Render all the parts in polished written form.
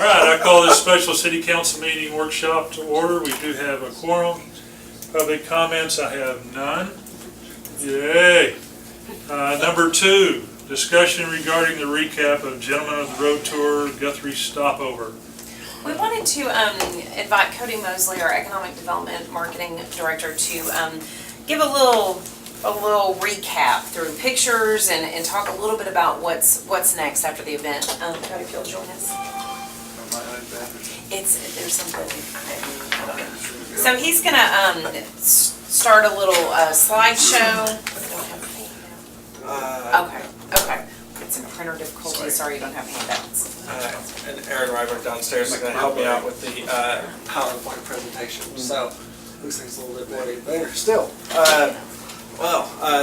right, I call this special city council meeting workshop to order. We do have a quorum. Public comments, I have none. Yay. Number 2, discussion regarding the recap of Gentlemen of the Road Tour Guthrie stopover. We wanted to invite Cody Mosley, our Economic Development Marketing Director, to give a little recap through pictures and talk a little bit about what's next after the event. Cody, if you'll join us. There's something, I don't know. So he's gonna start a little slideshow. Okay. It's a printer difficulty. Sorry you don't have handouts. And Aaron Ryberg downstairs is going to help me out with the PowerPoint presentation. So looks like it's a little bit bloody there still.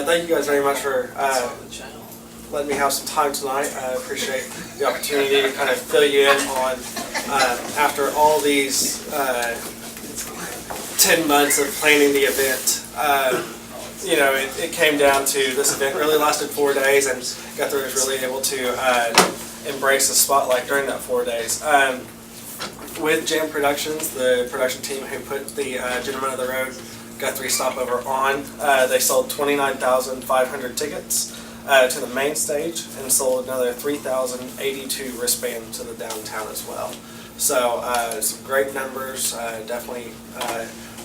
Thank you guys very much for letting me have some time tonight. I appreciate the opportunity to kind of fill you in on after all these 10 months of planning the event. You know, it came down to this event really lasted 4 days, and Guthrie was really able to embrace the spotlight during that 4 days. With Jam Productions, the production team who put the Gentlemen of the Road Guthrie stopover on, they sold 29,500 tickets to the main stage and sold another 3,082 wristbands to the downtown as well. So some great numbers, definitely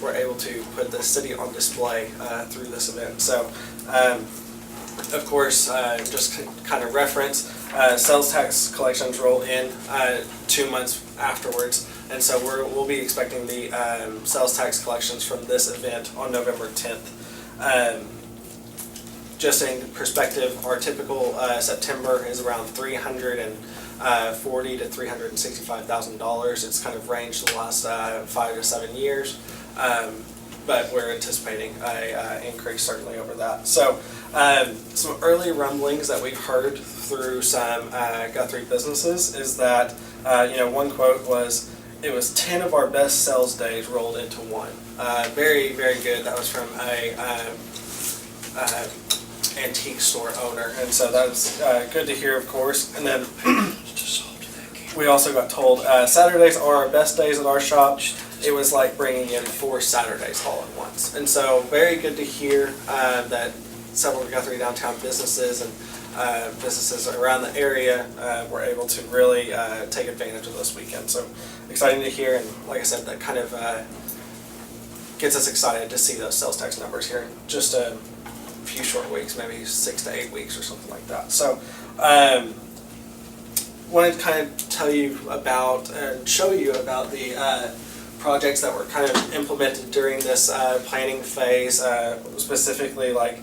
were able to put the city on display through this event. So of course, just kind of reference, sales tax collections roll in 2 months afterwards, and so we'll be expecting the sales tax collections from this event on November 10th. Just in perspective, our typical September is around $340,000 to $365,000. It's kind of ranged the last 5 to 7 years. But we're anticipating an increase certainly over that. So some early rumblings that we've heard through some Guthrie businesses is that, one quote was, it was 10 of our best sales days rolled into one. Very, very good. That was from a antique store owner. And so that was good to hear, of course. And then we also got told Saturdays are our best days at our shop. It was like bringing in 4 Saturdays all at once. And so very good to hear that several Guthrie downtown businesses and businesses around the area were able to really take advantage of this weekend. So exciting to hear, and like I said, that kind of gets us excited to see those sales tax numbers here in just a few short weeks, maybe 6 to 8 weeks or something like that. So wanted to kind of tell you about and show you about the projects that were kind of implemented during this planning phase, specifically like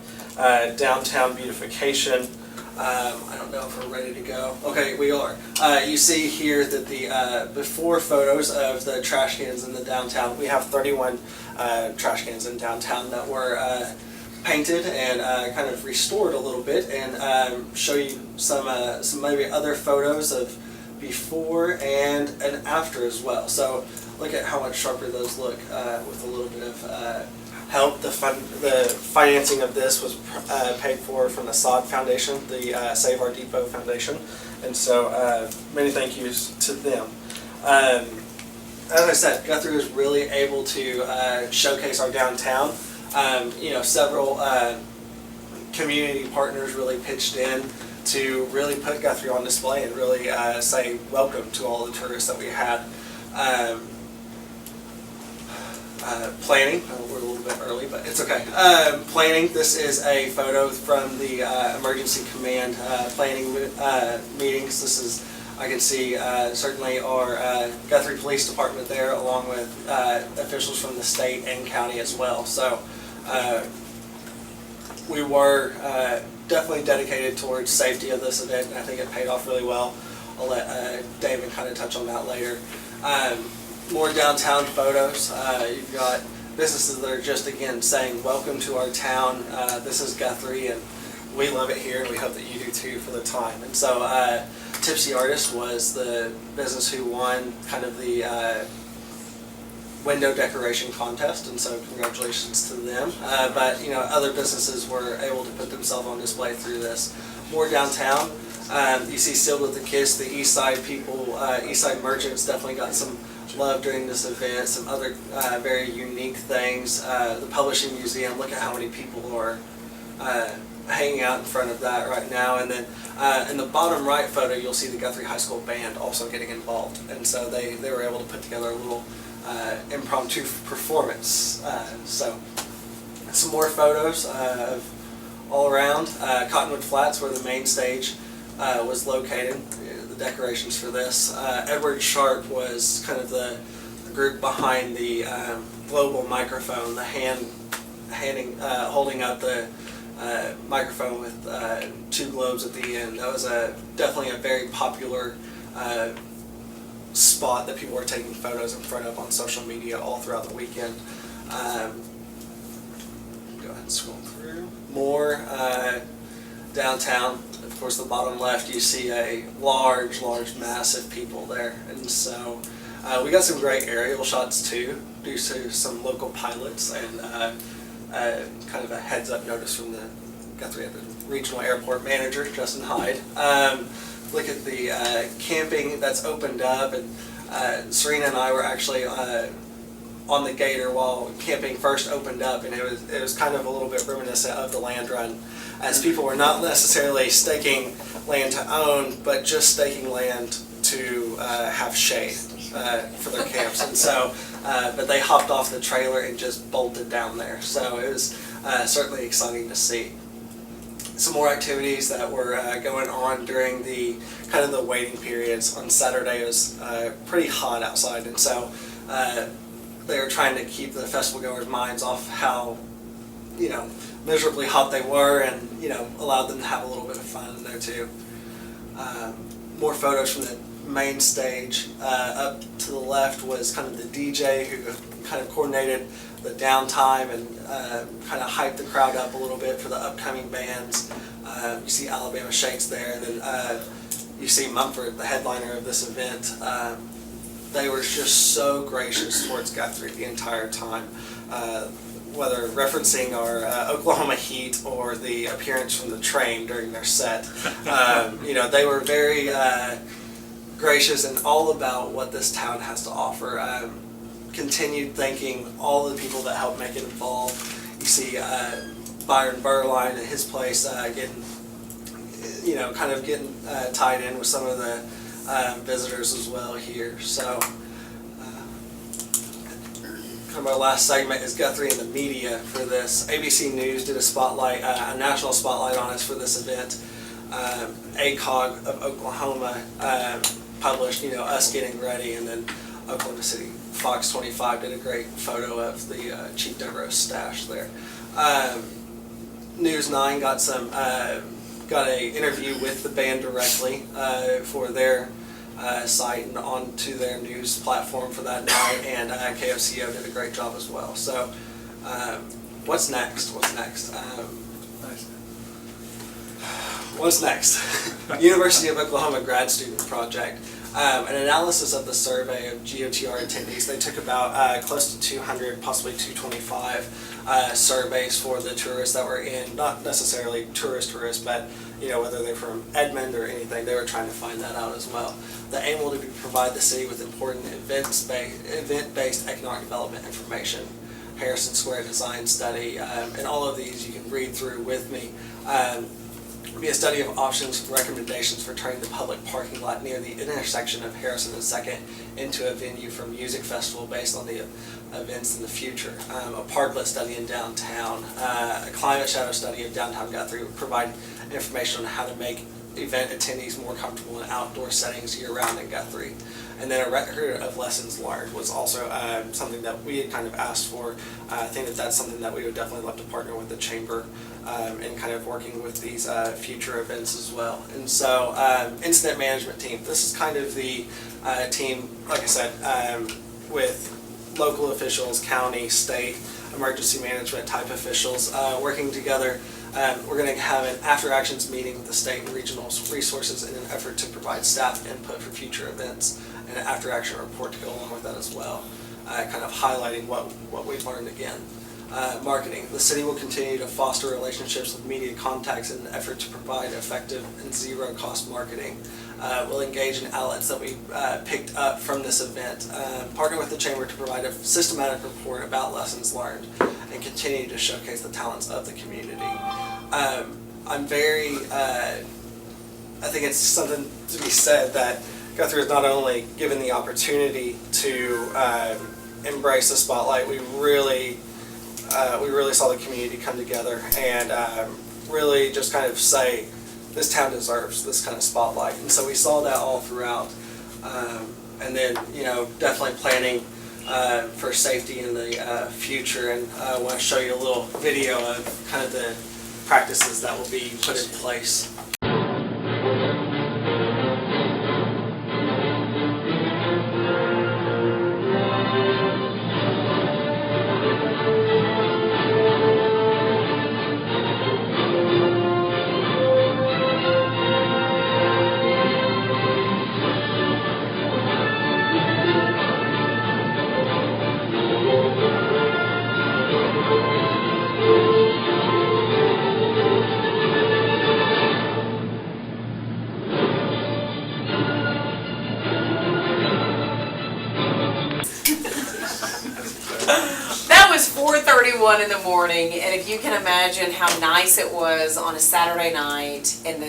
downtown beautification. I don't know if we're ready to go. Okay, we are. You see here that the before photos of the trash cans in the downtown. We have 31 trash cans in downtown that were painted and kind of restored a little bit, and show you some maybe other photos of before and after as well. So look at how much sharper those look with a little bit of help. The financing of this was paid for from the SOD Foundation, the Save Our Depot Foundation, and so many thank yous to them. As I said, Guthrie was really able to showcase our downtown. Several community partners really pitched in to really put Guthrie on display and really say welcome to all the tourists that we had. Planning, we're a little bit early, but it's okay. Planning, this is a photo from the emergency command planning meetings. This is, I can see certainly our Guthrie Police Department there, along with officials from the state and county as well. So we were definitely dedicated towards safety of this event, and I think it paid off really well. I'll let David kind of touch on that later. More downtown photos. You've got businesses that are just, again, saying welcome to our town. This is Guthrie, and we love it here, and we hope that you do too for the time. And so Tipsy Artist was the business who won kind of the window decoration contest, and so congratulations to them. But other businesses were able to put themselves on display through this. More downtown. You see Sealed with a Kiss, the East Side people, East Side merchants definitely got some love during this event. Some other very unique things. The Publishing Museum, look at how many people are hanging out in front of that right now. And then in the bottom right photo, you'll see the Guthrie High School band also getting involved. And so they were able to put together a little impromptu performance. So some more photos of all around. Cottonwood Flats, where the main stage was located, the decorations for this. Edward Sharp was kind of the group behind the global microphone, the holding up the microphone with 2 globes at the end. That was definitely a very popular spot that people were taking photos in front of on social media all throughout the weekend. Go ahead and scroll through. More downtown. Of course, the bottom left, you see a large mass of people there. And so we got some great aerial shots too, due to some local pilots, and kind of a heads up notice from the Guthrie Regional Airport Manager, Justin Hyde. Look at the camping that's opened up, and Serena and I were actually on the Gator while camping first opened up, and it was kind of a little bit reminiscent of the land run, as people were not necessarily staking land to own, but just staking land to have shade for their camps. And so, but they hopped off the trailer and just bolted down there. So it was certainly exciting to see. Some more activities that were going on during the kind of the waiting periods. On Saturday, it was pretty hot outside, and so they were trying to keep the festival goers' minds off how, miserably hot they were, and allowed them to have a little bit of fun in there too. More photos from the main stage. Up to the left was kind of the DJ who kind of coordinated the downtime and kind of hyped the crowd up a little bit for the upcoming bands. You see Alabama Shakes there, and then you see Mumford, the headliner of this event. They were just so gracious towards Guthrie the entire time, whether referencing our Oklahoma Heat or the appearance from the train during their set. They were very gracious and all about what this town has to offer. Continued thanking all the people that helped make it involved. You see Byron Burline at his place getting tied in with some of the visitors as well here. So kind of our last segment is Guthrie and the media for this. ABC News did a national spotlight on us for this event. ACOG of Oklahoma published, us getting ready, and then Oklahoma City Fox 25 did a great photo of the Chief Devereaux stash there. News 9 got a interview with the band directly for their site and onto their news platform for that night, and KFCO did a great job as well. So what's next? What's next? University of Oklahoma grad student project. An analysis of the survey of GOTR attendees. They took about close to 200, possibly 225 surveys for the tourists that were in, not necessarily tourists, but whether they're from Edmond or anything, they were trying to find that out as well. The aim will be to provide the city with important event-based economic development information, Harrison Square design study, and all of these you can read through with me. Be a study of options and recommendations for turning the public parking lot near the intersection of Harrison and 2nd into a venue for a music festival based on the events in the future. A parklet study in downtown, a climate shadow study of downtown Guthrie would provide information on how to make event attendees more comfortable in outdoor settings year-round in Guthrie. And then a record of lessons learned was also something that we had kind of asked for. I think that's something that we would definitely love to partner with the Chamber in kind of working with these future events as well. And so incident management team, this is kind of the team, like I said, with local officials, county, state, emergency management type officials working together. We're going to have an after-actions meeting with the state and regional resources in an effort to provide staff input for future events, and an after-action report to go along with that as well, kind of highlighting what we've learned again. Marketing. The city will continue to foster relationships with media contacts in an effort to provide effective and zero-cost marketing. We'll engage in outlets that we picked up from this event, partner with the Chamber to provide a systematic report about lessons learned, and continue to showcase the talents of the community. I'm very, I think it's something to be said that Guthrie is not only given the opportunity to embrace the spotlight, we really saw the community come together and really just kind of say, this town deserves this kind of spotlight. And so we saw that all throughout. And then, definitely planning for safety in the future. And I want to show you a little video of kind of the practices that will be put in place. That was 4:31 in the morning, and if you can imagine how nice it was on a Saturday night, and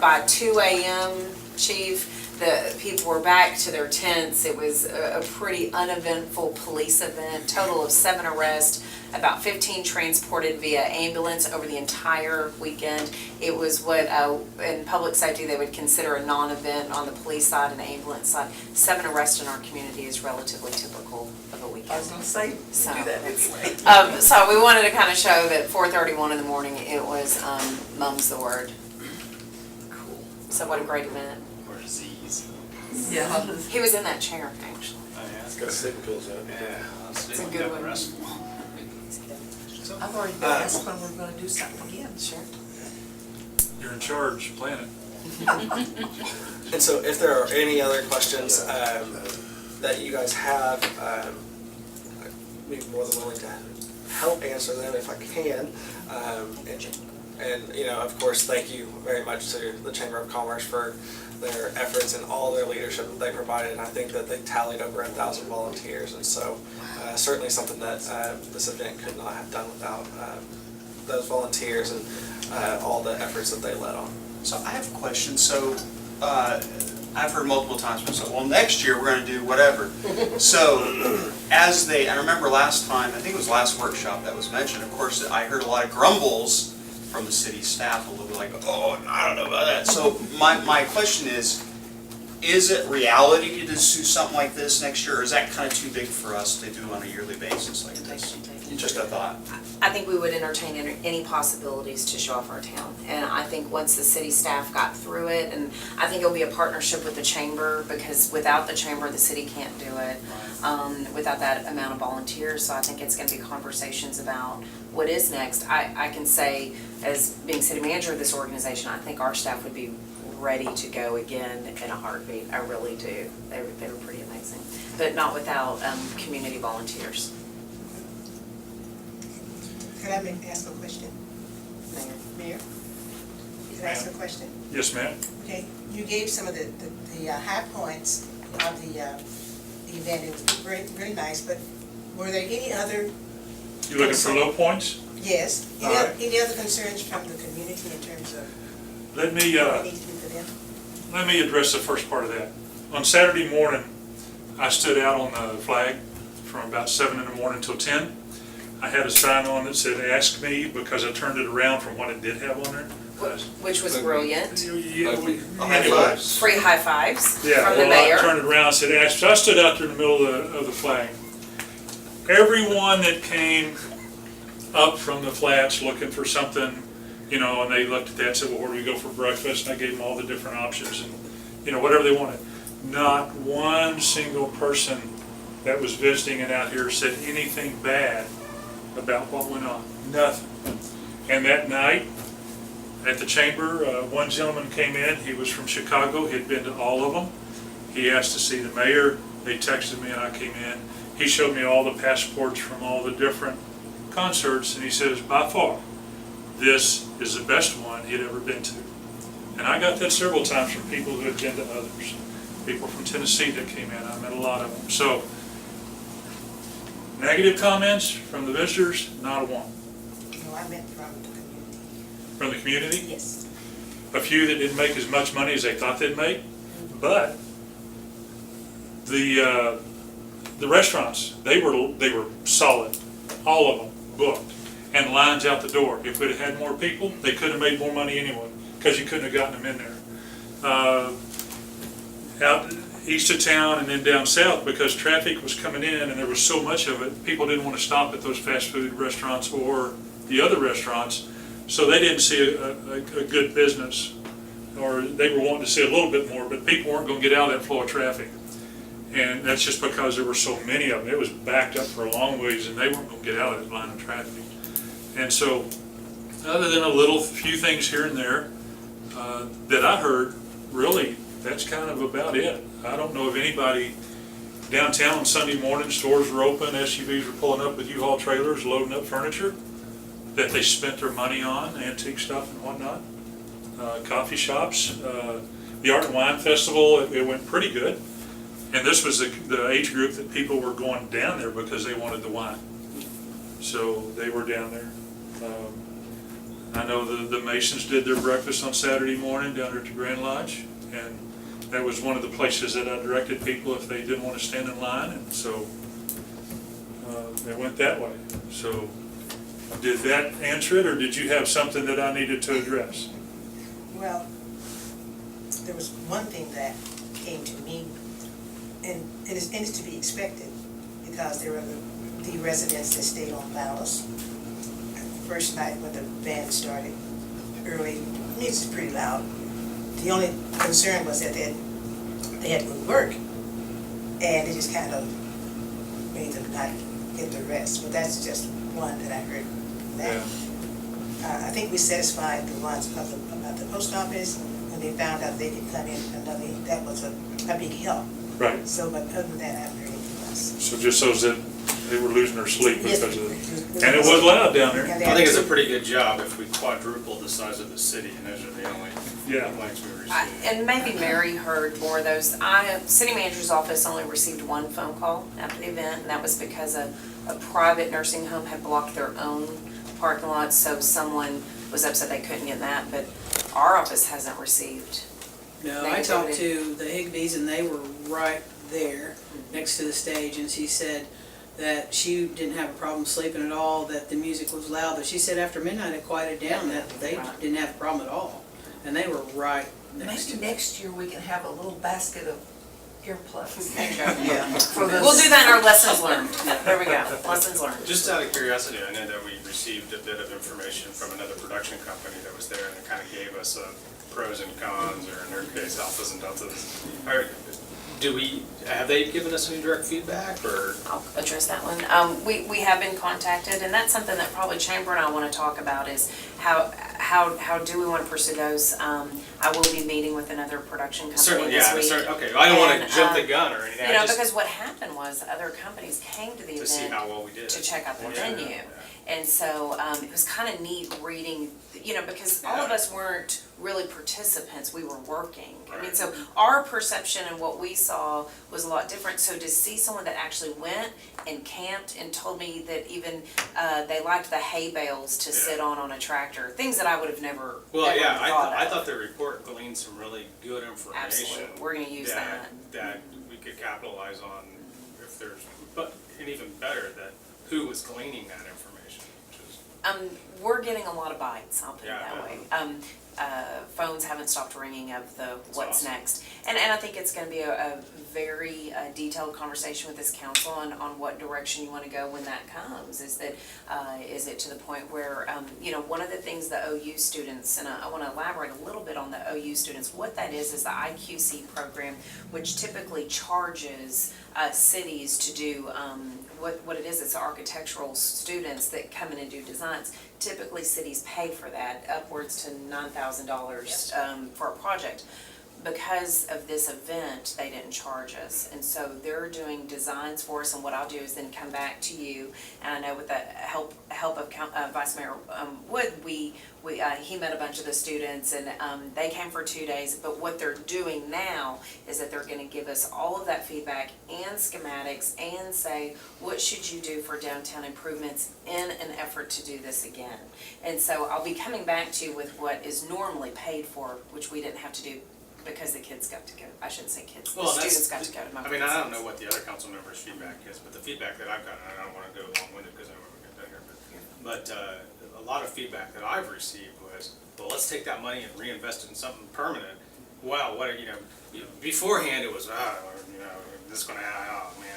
by 2 a.m., Chief, the people were back to their tents. It was a pretty uneventful police event. Total of 7 arrests, about 15 transported via ambulance over the entire weekend. It was what in public safety they would consider a non-event on the police side and the ambulance side. 7 arrests in our community is relatively typical of a weekend. I was gonna say, So, do that anyway. so we wanted to kind of show that 4:31 in the morning, it was mum's the word. Cool. So what a great event. Or disease. Yeah. He was in that chair, actually. Oh, yeah. It's got sleeping pills out. Yeah. It's a good one. I've already been asked when we're gonna do something again. Sure. You're in charge, plan it. And so if there are any other questions that you guys have, I'd be more than willing to help answer them if I can. And of course, thank you very much to the Chamber of Commerce for their efforts and all their leadership that they provided. And I think that they tallied over 1,000 volunteers, and so certainly something that this event could not have done without those volunteers and all the efforts that they led on. So I have a question. So I've heard multiple times, so well, next year we're going to do whatever. So I remember last time, I think it was last workshop that was mentioned, of course, I heard a lot of grumbles from the city staff, a little bit like, oh, I don't know about that. So my question is it reality to just do something like this next year, or is that kind of too big for us to do on a yearly basis like this? Just a thought. I think we would entertain any possibilities to show off our town. And I think once the city staff got through it, and I think it'll be a partnership with the chamber, because without the chamber, the city can't do it, without that amount of volunteers. So I think it's gonna be conversations about what is next. I can say, as being city manager of this organization, I think our staff would be ready to go again in a heartbeat. I really do. They were pretty amazing, but not without community volunteers. Could I ask a question? Mayor? Could I ask a question? Yes, ma'am. Okay, you gave some of the high points of the event. It was very nice, but were there any other? You looking for low points? Yes. All right. Any other concerns from the community in terms of Let me what needs to be for them? let me address the first part of that. On Saturday morning, I stood out on the flag from about 7 in the morning till 10. I had a sign on that said, "Ask me," because I turned it around from what it did have on there. Which was brilliant. Anyway. Free high fives Yeah, from the well, mayor. I turned it around and said, "Ask." So I stood out there in the middle of the flag. Everyone that came up from the flats looking for something, and they looked at that and said, "Well, where do we go for breakfast?" And I gave them all the different options and, whatever they wanted. Not one single person that was visiting and out here said anything bad about what went on. Nothing. And that night at the chamber, one gentleman came in. He was from Chicago. He'd been to all of them. He asked to see the mayor. They texted me and I came in. He showed me all the passports from all the different concerts, and he says, by far, this is the best one he'd ever been to. And I got that several times from people who had been to others. People from Tennessee that came in, I met a lot of them. So, negative comments from the visitors, not a one. No, I meant from the community. From the community, Yes. a few that didn't make as much money as they thought they'd make, but the restaurants, they were solid, all of them booked, and lines out the door. If we'd have had more people, they could have made more money anyway, because you couldn't have gotten them in there. Out east of town and then down south, because traffic was coming in and there was so much of it, people didn't want to stop at those fast food restaurants or the other restaurants, so they didn't see a good business, or they were wanting to see a little bit more, but people weren't going to get out of that flow of traffic. And that's just because there were so many of them. It was backed up for a long ways, and they weren't going to get out of that line of traffic. And so, other than a few things here and there that I heard, really, that's kind of about it. I don't know of anybody downtown on Sunday morning, stores were open, SUVs were pulling up with U-Haul trailers, loading up furniture that they spent their money on, antique stuff and whatnot. Coffee shops, the Art and Wine Festival, it went pretty good. And this was the age group that people were going down there because they wanted the wine. So they were down there. I know the Masons did their breakfast on Saturday morning down there at the Grand Lodge. And that was one of the places that I directed people if they didn't want to stand in line. And so they went that way. So did that answer it, or did you have something that I needed to address? Well, there was one thing that came to me, and it's to be expected, because there were the residents that stayed on Dallas. First night when the band started, early, music was pretty loud. The only concern was that they had to go to work, and it just kind of made them not get the rest. But that's just one that I heard. That I think we satisfied the ones about the post office when they found out they could come in another. That was a big help. Right. So, but other than that, I haven't heard anything else. So just those that they were losing their sleep Yes. because of it. And it was loud down there. And they I think it's a had pretty good job if we quadrupled the size of the city, and those are the only Yeah. complaints we received. And maybe Mary heard more of those. City manager's office only received one phone call after the event, and that was because a private nursing home had blocked their own parking lot, so someone was upset they couldn't get that, but our office hasn't received. No, I talked to the Higbees and they were right there next to the stage, and she said that she didn't have a problem sleeping at all, that the music was loud, but she said after midnight it quieted down, that they didn't have a problem at all. And they were right next to Maybe it. next year we can have a little basket of earplugs. Yeah. For those- We'll do that in our lessons learned. There we go, lessons learned. Just out of curiosity, I know that we received a bit of information from another production company that was there, and it kind of gave us pros and cons, or in their case, alphas and deltas. Have they given us any direct feedback, or? I'll address that one. We have been contacted, and that's something that probably Chamber and I want to talk about is how do we want to pursue those? I will be meeting with another production company Certainly, this yeah, week. okay, I don't want And, to jump the gun or anything, You know, I just, because what happened was other companies came to the to see event how well we did. to check out the Yeah, venue. yeah. And so it was kind of neat reading, because all of us weren't really participants, we were working. I mean, Right. so our perception and what we saw was a lot different. So to see someone that actually went and camped and told me that even they liked the hay bales to sit on a tractor, things that I would have never Well, ever yeah, thought I of. thought the report gleaned some really good information. Absolutely, we're gonna use that. That we could capitalize on if there's, and even better, that who was gleaning that information, which is. We're getting a lot of bites, I'll put it Yeah, that way. Phones haven't stopped ringing of the what's awesome. next. And I think it's gonna be a very detailed conversation with this council on what direction you wanna go when that comes. Is it to the point where, one of the things the OU students, and I wanna elaborate a little bit on the OU students, what that is the IQC program, which typically charges cities to do, what it is, it's architectural students that come in and do designs. Typically, cities pay for that, upwards to $9,000 for a project. because of this event, they didn't charge us. And so they're doing designs for us, and what I'll do is then come back to you. And I know with the help of Vice Mayor Wood, he met a bunch of the students, and they came for 2 days. But what they're doing now is that they're gonna give us all of that feedback and schematics and say, what should you do for downtown improvements in an effort to do this again? And so I'll be coming back to you with what is normally paid for, which we didn't have to do because the kids got to go. I shouldn't say kids, the Well, students got to go to my. I mean, I don't know what the other council members' feedback is, but the feedback that I've gotten, and I don't wanna go long-winded because I don't wanna get done here, but a lot of feedback that I've received was, well, let's take that money and reinvest it in something permanent. Wow, what, beforehand it was, this is gonna, oh man,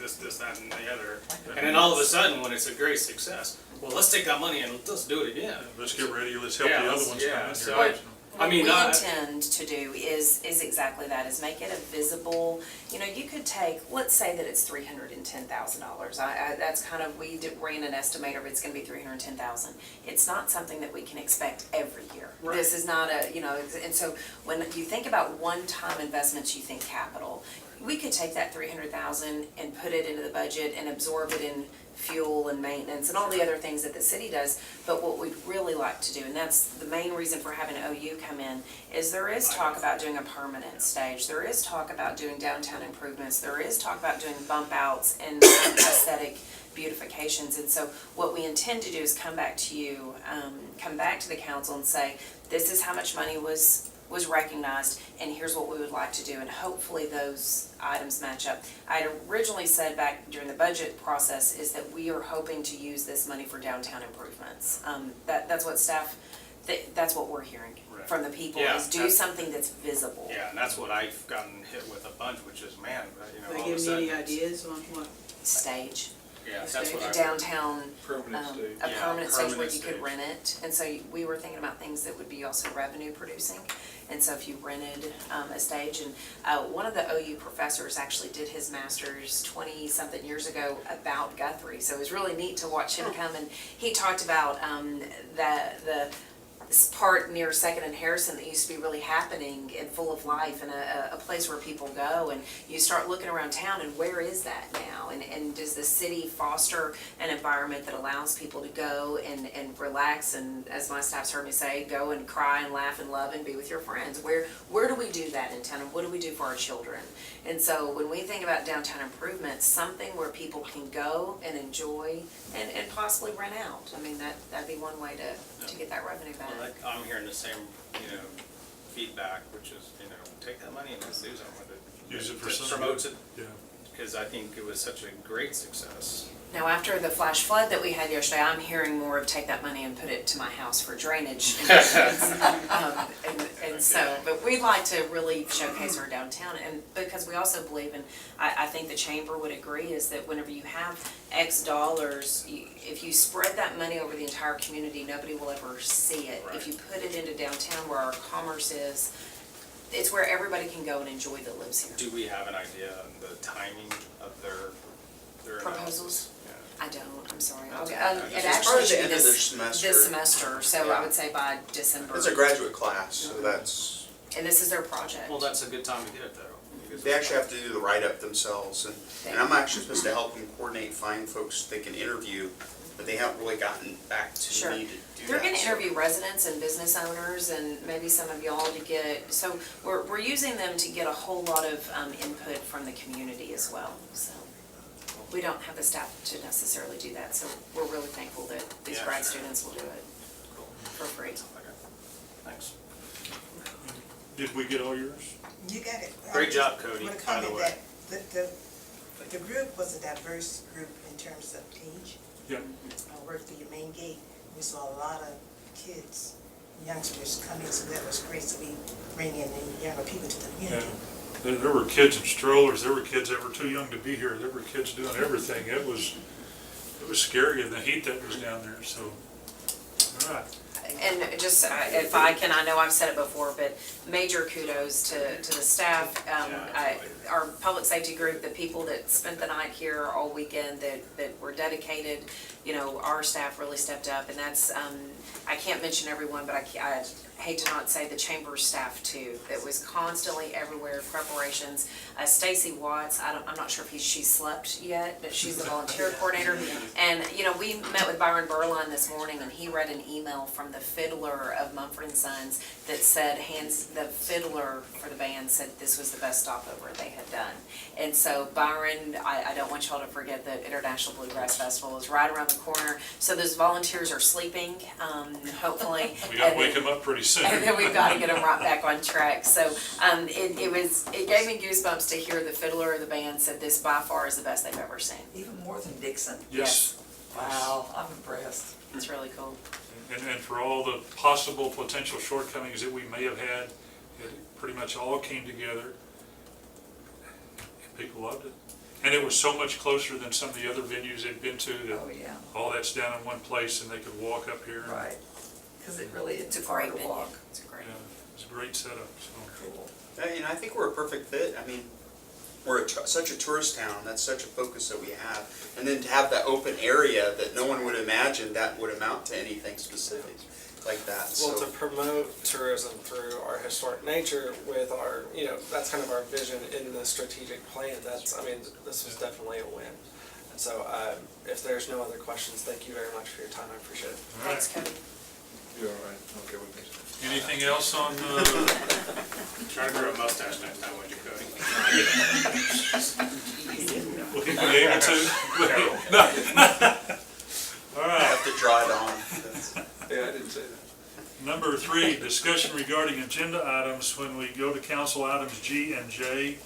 it's this, that, and the other. And then all of a sudden, when it's a great success, well, let's take that money and let's do it again. Let's get ready, let's help Yeah, the other let's- ones yeah, come in so here. What I mean, we I- intend to do is exactly that, is make it a visible, you could take, let's say that it's $310,000. That's kind of, ran an estimator, it's gonna be $310,000. It's not something that we can expect every year. Right. This is not and so when you think about one-time investments, you think capital. We could take that $300,000 and put it into the budget and absorb it in fuel and maintenance and all the other things that the city does. But what we'd really like to do, and that's the main reason for having OU come in, is there is talk about doing a permanent stage. There is talk about doing downtown improvements. There is talk about doing bump outs and aesthetic beautifications. And so what we intend to do is come back to you, come back to the council and say, this is how much money was recognized, and here's what we would like to do, and hopefully those items match up. I had originally said back during the budget process is that we are hoping to use this money for downtown improvements. That's what staff, that's what we're hearing Right. from the people, Yeah, is do that's- something that's visible. Yeah, and that's what I've gotten hit with a bunch, which is, man, They all of a give me sudden. any ideas on what? Stage. Yeah, that's what A I. downtown, Permanent stage. a Yeah, permanent stage where permanent you could stage. rent it. And so we were thinking about things that would be also revenue producing. And so if you rented a stage, and one of the OU professors actually did his master's 20-something years ago about Guthrie. So it was really neat to watch him come, and he talked about this part near Second and Harrison that used to be really happening and full of life, and a place where people go, and you start looking around town, and where is that now? And does the city foster an environment that allows people to go and relax, and as my staff's heard me say, go and cry and laugh and love and be with your friends? Where do we do that in town, and what do we do for our children? And so when we think about downtown improvements, something where people can go and enjoy and possibly rent out. I mean, that'd be one way to get that revenue back. Well, I'm hearing the same, feedback, which is, take that money and let's do something with it. Use it for That something. promotes it, Yeah. because I think it was such a great success. Now, after the flash flood that we had yesterday, I'm hearing more of take that money and put it to my house for drainage. And so, but we'd like to really showcase our downtown, and because we also believe, and I think the chamber would agree, is that whenever you have X dollars, if you spread that money over the entire community, nobody will ever see it. If you put it into downtown where our commerce is, it's where everybody can go and enjoy that lives here. Do we have an idea on the timing of their Proposals? analysis? Yeah. I don't, I'm sorry. That's Okay, okay. it It's actually probably should the be end of this semester. this semester, so I Yeah. would say by December. It's a graduate class, so that's, And this is their project. Well, that's a good time to get it though. because they actually have to do the write-up themselves, and I'm actually supposed to help them coordinate, find folks they can interview, but they haven't really gotten back to Sure. me to do that. They're gonna so- interview residents and business owners and maybe some of y'all to get, so we're using them to get a whole lot of input from the community as well, so. We don't have the staff to necessarily do that, so we're really thankful that these Yeah, grad sure. students will do it Cool. for free. Okay. Thanks. Did we get all yours? You got it. Great job, Cody, Want to by the comment way. that the group was a diverse group in terms of age. Yeah. I worked through your main gate, we saw a lot of kids, youngsters coming, so that was great, so we bring in younger people to the Yeah. community. There were kids in strollers, there were kids that were too young to be here, there were kids doing everything. It was scary in the heat that was down there, so, all right. And just, if I can, I know I've said it before, but major kudos to the staff. Our public safety group, the people that spent the night here all weekend, that were dedicated, you know, our staff really stepped up, and that's, I can't mention everyone, but I hate to not say the chamber staff too, that was constantly everywhere, preparations. Stacy Watts, I'm not sure if she slept yet, but she's the volunteer coordinator. And, you know, we met with Byron Berline this morning, and he read an email from the fiddler of Mumford & Sons that said, the fiddler for the band said this was the best stopover they had done. And so Byron, I don't want y'all to forget that International Bluegrass Festival is right around the corner. So those volunteers are sleeping, hopefully. We gotta wake them up pretty soon. And then we've got to get them right back on track. So it gave me goosebumps to hear the fiddler of the band said this by far is the best they've ever seen. Even more than Dixon. Yes. Wow, I'm impressed. It's really cool. And for all the possible potential shortcomings that we may have had, it pretty much all came together. And people loved it. And it was so much closer than some of the other venues they've been to, that Oh, yeah, all that's down in one place and they could walk up here. right. Because it really is It's too a far great to venue. walk. It's a great. Yeah, it's a great setup, so. Cool. And I think we're a perfect fit. I mean, we're such a tourist town, that's such a focus that we have. And then to have that open area that no one would imagine that would amount to anything specific like that, Well, so. to promote tourism through our historic nature with our, you know, that's kind of our vision in the strategic plan. That's, I mean, this was definitely a win. And so, if there's no other questions, thank you very much for your time. I appreciate it. All right. Thanks, Cody. You're all right, okay with me. Anything else on, Try to grow a mustache next time, would you, Cody? will he be able to? No. All I right. have to draw it on. That's- Yeah, I didn't say that. Number 3, discussion regarding agenda items. When we go to council items G and J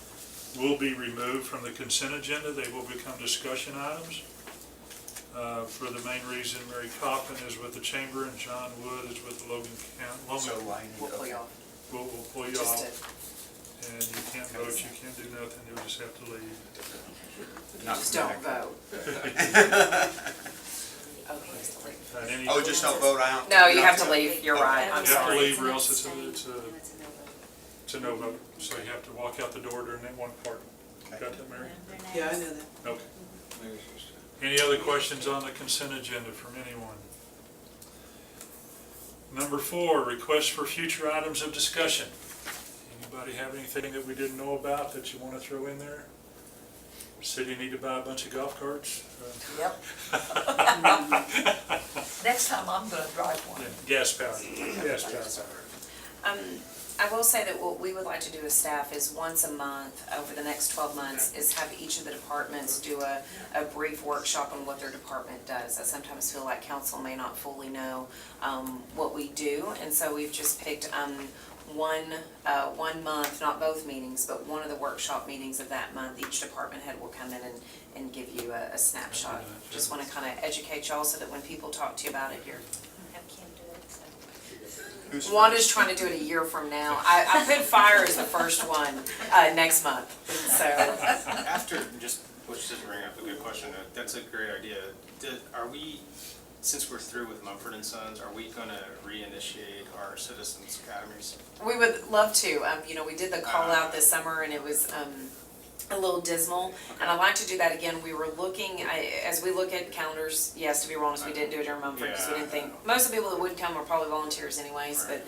will be removed from the consent agenda. They will become discussion items. For the main reason Mary Coffin is with the chamber and John Wood is with the Logan County. So lining We'll pull up. you off. We'll pull you Just off. And you can't vote, you can't do nothing, you'll just have to leave. Just don't vote. Oh, he has to leave. Any- Oh, just don't vote out? No, you have to leave. You're right. I'm You have to sorry. leave or else it's a no vote. So you have to walk out the door during that one part. Got that, Mary? Yeah, I know that. Okay. Maybe it's just- Any other questions on the consent agenda from anyone? Number 4, requests for future items of discussion. Anybody have anything that we didn't know about that you want to throw in there? City need to buy a bunch of golf carts? Yep. Next time I'm gonna drive one. Gas powered. I will say that what we would like to do as staff is once a month, over the next 12 months, is have each of the departments do a brief workshop on what their department does. I sometimes feel like council may not fully know what we do, and so we've just picked one month, not both meetings, but one of the workshop meetings of that month. Each department head will come in and give you a snapshot. Just want to kind of educate y'all so that when people talk to you about it, you're Who's Wanda's first? trying to do it a year from now. I put fire as the first one next month, so. After, just, let's just bring up a good question, that's a great idea. Are we, since we're through with Mumford & Sons, are we gonna reinitiate our Citizens Academies? We would love to. You know, we did the call out this summer and it was a little dismal. And I'd like to do that again. We were looking, as we look at calendars, yes, to be honest, we didn't do it during Mumford because we didn't think, most of the people that would come were probably volunteers anyways, but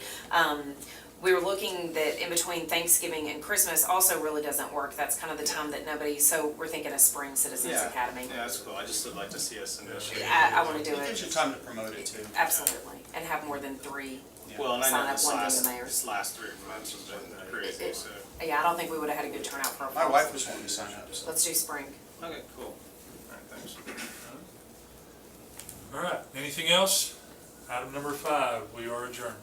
we were looking that in between Thanksgiving and Christmas also really doesn't work. That's kind of the time that nobody, so we're thinking a spring Citizens Academy. Yeah, that's cool, I just would like to see us initiate. I want to do It gives it, you time to promote it too. absolutely, and have more than 3. Well, and I Sign know up this one thing last, to mayors. this last 3 months has been crazy, so. Yeah, I don't think we would have had a good turnout for a My fall. wife was wanting to sign up, so. Let's do spring. Okay, cool. Alright, thanks. All right, anything else? Item number 5, we are adjourned.